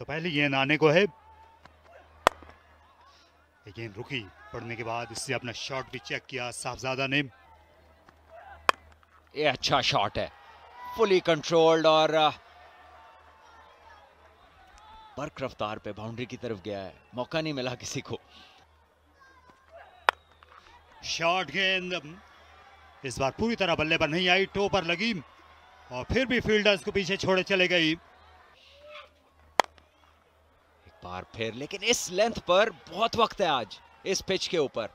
तो पहली गेंद आने को है। ये गेंद रुकी, पड़ने के बाद इससे अपना शॉट भी चेक किया साहबजादा ने। ये अच्छा शॉट है, फुली कंट्रोल्ड और बर्क रफ्तार पे बाउंड्री की तरफ गया है, मौका नहीं मिला किसी को। शॉट गेंद इस बार पूरी तरह बल्ले पर नहीं आई, टो पर लगी और फिर भी फील्डर्स को पीछे छोड़े चले गई। एक बार फिर, लेकिन इस लेंथ पर बहुत वक्त है आज इस पिच के ऊपर।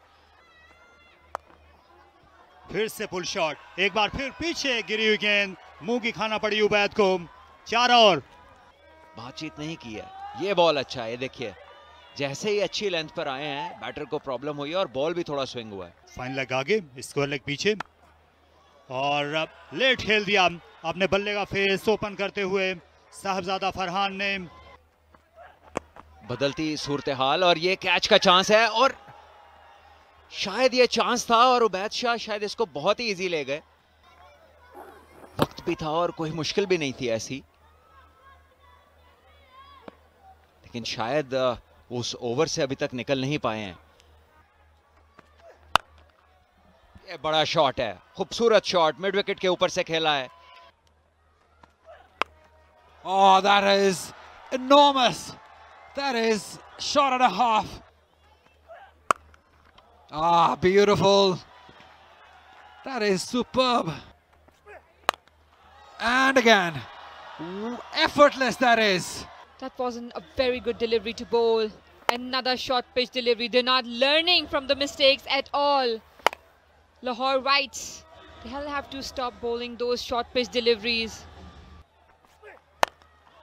फिर से पुल शॉट, एक बार फिर पीछे गिरी हुई गेंद, मुंह की खाना पड़ी उबैद को। 4 और बातचीत नहीं की है। ये बॉल अच्छा है, देखिए जैसे ही अच्छी लेंथ पर आए हैं बैटर को प्रॉब्लम हुई है और बॉल भी थोड़ा स्विंग हुआ है। फाइन लेग आगे, स्क्वायर लेग पीछे और लेट खेल दिया अपने बल्ले का फेस ओपन करते हुए साहबजादा फरहान ने। बदलती सूरत हाल और ये कैच का चांस है और शायद ये चांस था और उबैद शाह शायद इसको बहुत ही इजी ले गए। वक्त भी था और कोई मुश्किल भी नहीं थी ऐसी, लेकिन शायद उस ओवर से अभी तक निकल नहीं पाए हैं। ये बड़ा शॉट है, खूबसूरत शॉट, मिड विकेट के ऊपर से खेला है। Oh, that is enormous. That is shot and a half. Ah, beautiful. That is superb. And again, effortless that is. That wasn't a very good delivery to bowl. Another short pitch delivery. They're not learning from the mistakes at all. Lahore Whites, they'll have to stop bowling those short pitch deliveries.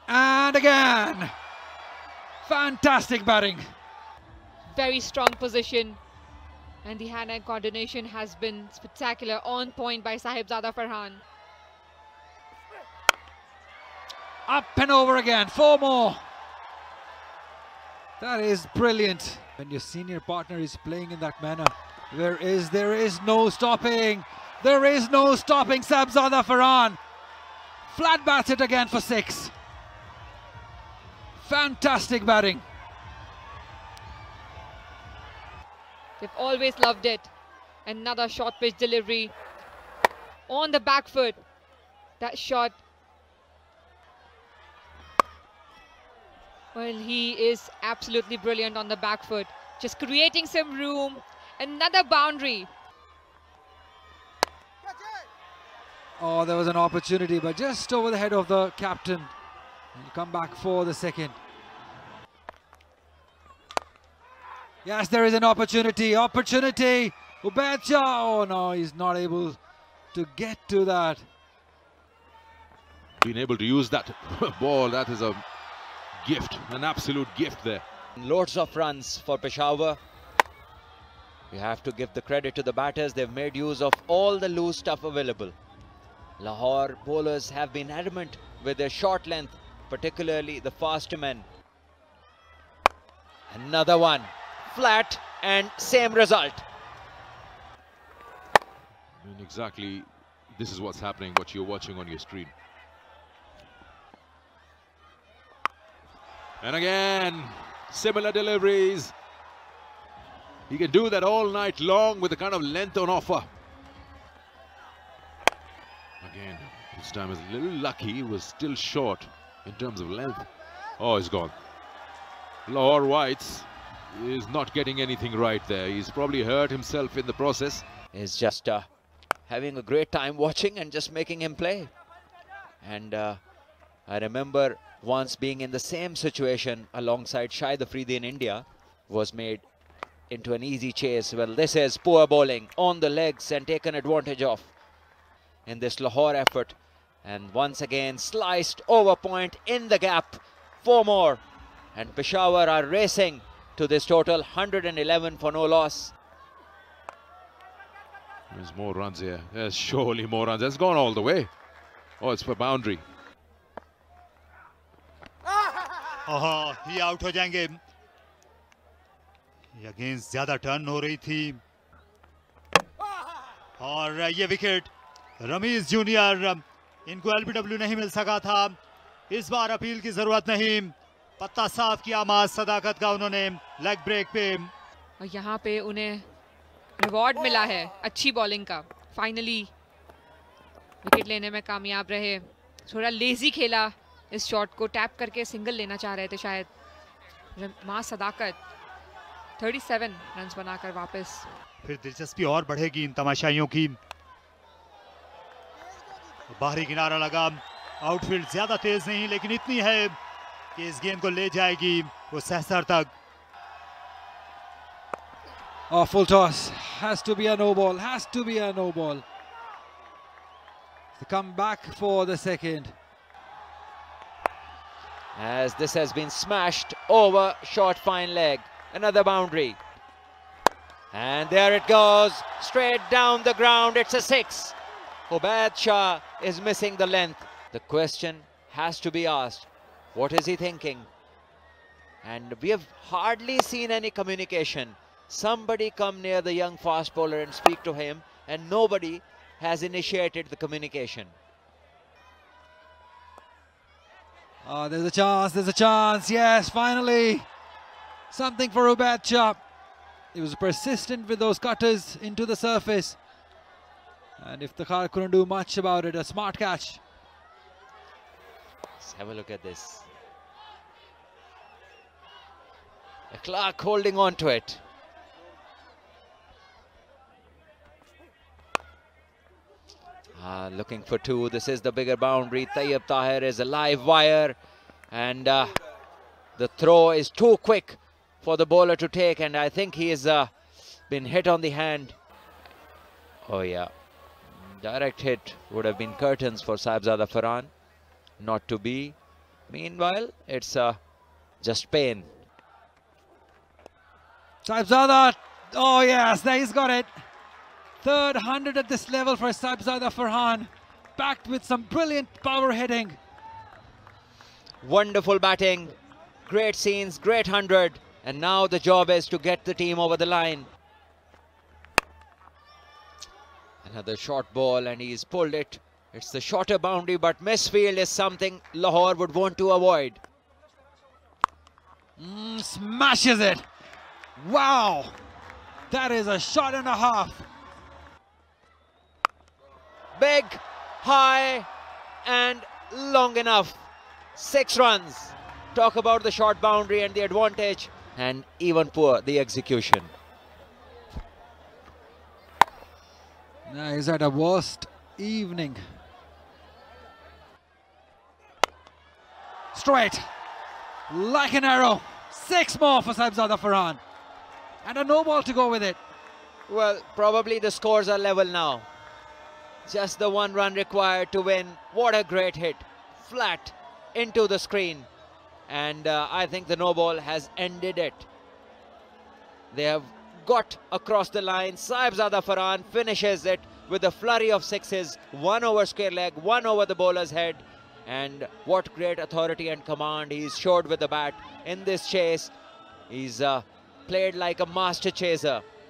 And again, fantastic batting. Very strong position. And the hand-eye coordination has been spectacular, on point by Sahibzada Farhan. Up and over again, 4 more. That is brilliant. When your senior partner is playing in that manner, there is no stopping. There is no stopping Sahibzada Farhan. Flat bats it again for 6. Fantastic batting. They've always loved it. Another short pitch delivery on the back foot. That shot, well, he is absolutely brilliant on the back foot. Just creating some room. Another boundary. Oh, there was an opportunity, but just over the head of the captain. He'll come back for the second. Yes, there is an opportunity. Opportunity. Ubaid Shah. Oh no, he's not able to get to that. Being able to use that ball, that is a gift, an absolute gift there. Loads of runs for Peshawar. You have to give the credit to the batters. They've made use of all the loose stuff available. Lahore bowlers have been adamant with their short length, particularly the faster men. Another one. Flat and same result. I mean, exactly, this is what's happening, what you're watching on your screen. And again, similar deliveries. He can do that all night long with the kind of length on offer. Again, this time is a little lucky, he was still short in terms of length. Oh, he's gone. Lahore Whites is not getting anything right there. He's probably hurt himself in the process. He's just having a great time watching and just making him play. And I remember once being in the same situation alongside Shahid Afridi in India, was made into an easy chase. Well, this is poor bowling on the legs and taken advantage of in this Lahore effort. And once again sliced over point in the gap. 4 more. And Peshawar are racing to this total 111 for no loss. There's more runs here. There's surely more runs. It's gone all the way. Oh, it's for boundary. ये out हो जाएंगे। ये against ज्यादा turn हो रही थी और ये विकेट रमीज जूनियर, इनको एलबीडब्ल्यू नहीं मिल सका था। इस बार अपील की जरूरत नहीं। पत्ता साफ किया मास सदाकत का उन्होंने लेग ब्रेक पे। और यहाँ पे उन्हें रिवॉर्ड मिला है अच्छी बॉलिंग का। फाइनली विकेट लेने में कामयाब रहे। थोड़ा लेजी खेला, इस शॉट को टैप करके सिंगल लेना चाह रहे थे शायद। मां सदाकत 37 रन्स बनाकर वापस। फिर दिलचस्पी और बढ़ेगी इन तमाशाइयों की। बाहरी किनारा लगा, आउटफील्ड ज्यादा तेज नहीं लेकिन इतनी है कि इस गेंद को ले जाएगी वो सहसर तक। Oh, full toss. Has to be a no ball. Has to be a no ball. To come back for the second. As this has been smashed over short fine leg. Another boundary. And there it goes. Straight down the ground. It's a 6. Ubaid Shah is missing the length. The question has to be asked. What is he thinking? And we have hardly seen any communication. Somebody come near the young fast bowler and speak to him, and nobody has initiated the communication. Oh, there's a chance, there's a chance. Yes, finally. Something for Ubaid Shah. He was persistent with those cutters into the surface. And Iftikhar couldn't do much about it. A smart catch. Let's have a look at this. Clark holding on to it. Looking for two. This is the bigger boundary. Tayyib Tahir is a live wire, and the throw is too quick for the bowler to take, and I think he has been hit on the hand. Oh yeah, direct hit would have been curtains for Sahibzada Farhan. Not to be. Meanwhile, it's just pain. Sahibzada. Oh yes, there he's got it. Third 100 at this level for Sahibzada Farhan, backed with some brilliant power hitting. Wonderful batting, great scenes, great 100, and now the job is to get the team over the line. Another short ball, and he's pulled it. It's the shorter boundary, but misfield is something Lahore would want to avoid. Smashes it. Wow, that is a shot and a half. Big, high, and long enough. 6 runs. Talk about the short boundary and the advantage, and even poor the execution. Now he's had a worst evening. Straight, like an arrow. 6 more for Sahibzada Farhan, and a no ball to go with it. Well, probably the scores are level now. Just the 1 run required to win. What a great hit. Flat into the screen. And I think the no ball has ended it. They have got across the line. Sahibzada Farhan finishes it with a flurry of 6s. 1 over square leg, 1 over the bowler's head. And what great authority and command he's showed with the bat in this chase. He's played like a master chaser.